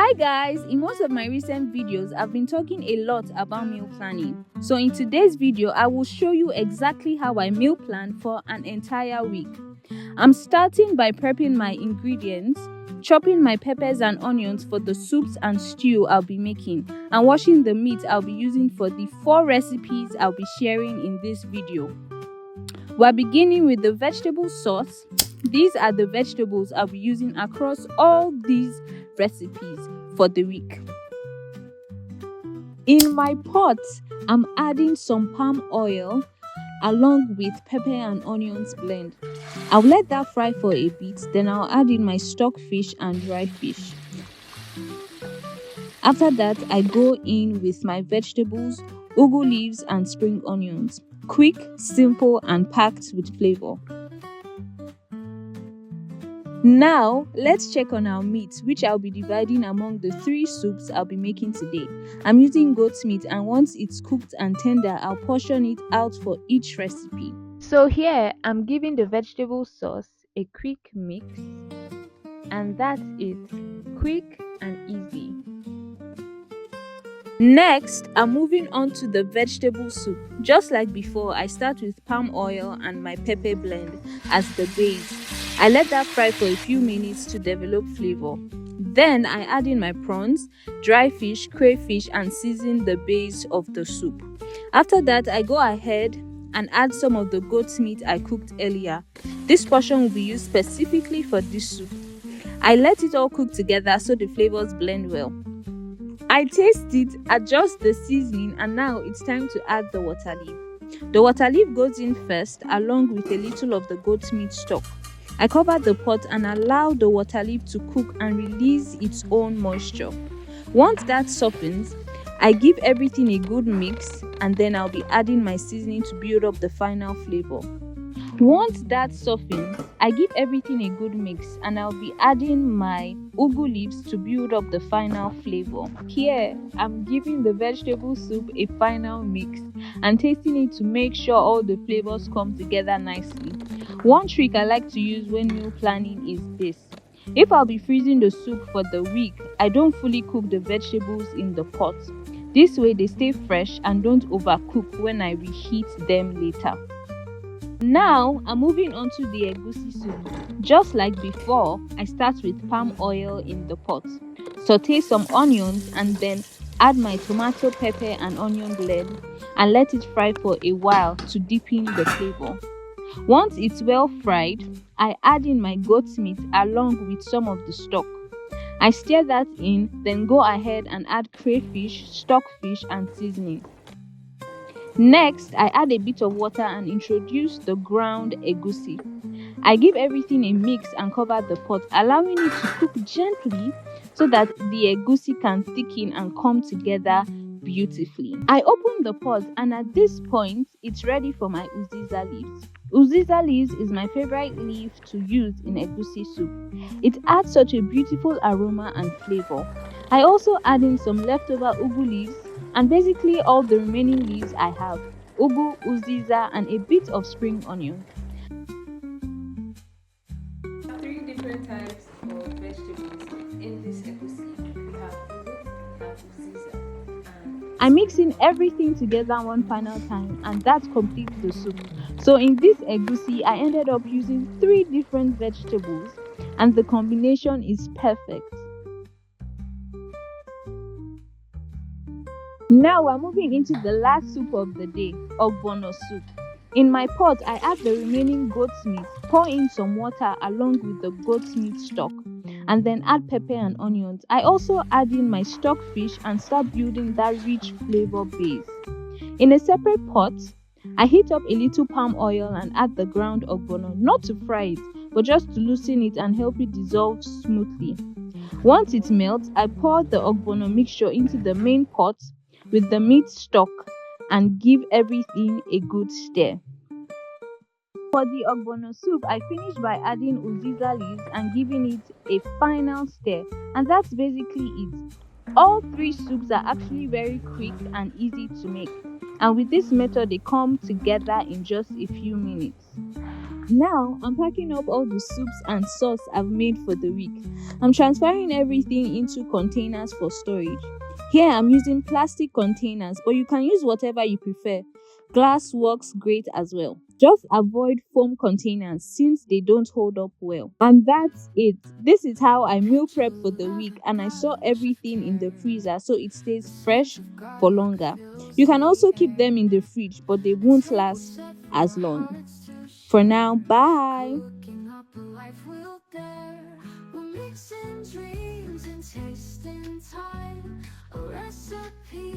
Hi guys, in most of my recent videos, I've been talking a lot about meal planning. So in today's video, I will show you exactly how I meal plan for an entire week. I'm starting by prepping my ingredients, chopping my peppers and onions for the soups and stew I'll be making, and washing the meat I'll be using for the 4 recipes I'll be sharing in this video. We're beginning with the vegetable sauce. These are the vegetables I'll be using across all these recipes for the week. In my pot, I'm adding some palm oil along with pepper and onions blend. I'll let that fry for a bit, then I'll add in my stock fish and dry fish. After that, I go in with my vegetables, ugu leaves and spring onions. Quick, simple and packed with flavor. Now, let's check on our meat, which I'll be dividing among the 3 soups I'll be making today. I'm using goat's meat, and once it's cooked and tender, I'll portion it out for each recipe. So here, I'm giving the vegetable sauce a quick mix, and that's it. Quick and easy. Next, I'm moving on to the vegetable soup. Just like before, I start with palm oil and my pepper blend as the base. I let that fry for a few minutes to develop flavor. Then I add in my prawns, dry fish, crayfish and season the base of the soup. After that, I go ahead and add some of the goat's meat I cooked earlier. This portion will be used specifically for this soup. I let it all cook together so the flavors blend well. I taste it, adjust the seasoning, and now it's time to add the water leaf. The water leaf goes in first along with a little of the goat's meat stock. I cover the pot and allow the water leaf to cook and release its own moisture. Once that softens, I give everything a good mix, and then I'll be adding my seasoning to build up the final flavor. Once that softens, I give everything a good mix, and I'll be adding my ugu leaves to build up the final flavor. Here, I'm giving the vegetable soup a final mix and tasting it to make sure all the flavors come together nicely. One trick I like to use when meal planning is this. If I'll be freezing the soup for the week, I don't fully cook the vegetables in the pot. This way they stay fresh and don't overcook when I reheat them later. Now, I'm moving on to the egusi soup. Just like before, I start with palm oil in the pot. Saute some onions and then add my tomato, pepper and onion blend and let it fry for a while to deepen the flavor. Once it's well fried, I add in my goat's meat along with some of the stock. I stir that in, then go ahead and add crayfish, stockfish and seasoning. Next, I add a bit of water and introduce the ground egusi. I give everything a mix and cover the pot, allowing it to cook gently so that the egusi can thicken and come together beautifully. I open the pot, and at this point, it's ready for my uziza leaves. Uziza leaves is my favorite leaf to use in egusi soup. It adds such a beautiful aroma and flavor. I also add in some leftover ugu leaves and basically all the remaining leaves I have: ugu, uziza and a bit of spring onion. 3 different types of vegetables in this egusi. We have ugu, we have uziza, and I mix in everything together one final time, and that completes the soup. So in this egusi, I ended up using 3 different vegetables, and the combination is perfect. Now we're moving into the last soup of the day, ogbono soup. In my pot, I add the remaining goat's meat, pour in some water along with the goat's meat stock, and then add pepper and onions. I also add in my stock fish and start building that rich flavor base. In a separate pot, I heat up a little palm oil and add the ground ogbono, not to fry it, but just to loosen it and help it dissolve smoothly. Once it melts, I pour the ogbono mixture into the main pot with the meat stock and give everything a good stir. For the ogbono soup, I finished by adding uziza leaves and giving it a final stir, and that's basically it. All 3 soups are actually very quick and easy to make, and with this method they come together in just a few minutes. Now I'm packing up all the soups and sauce I've made for the week. I'm transferring everything into containers for storage. Here I'm using plastic containers, but you can use whatever you prefer. Glass works great as well. Just avoid foam containers since they don't hold up well. And that's it. This is how I meal prep for the week, and I store everything in the freezer so it stays fresh for longer. You can also keep them in the fridge, but they won't last as long. For now, bye. Cooking up a life we'll dare. We're mixing dreams and tasting time. A recipe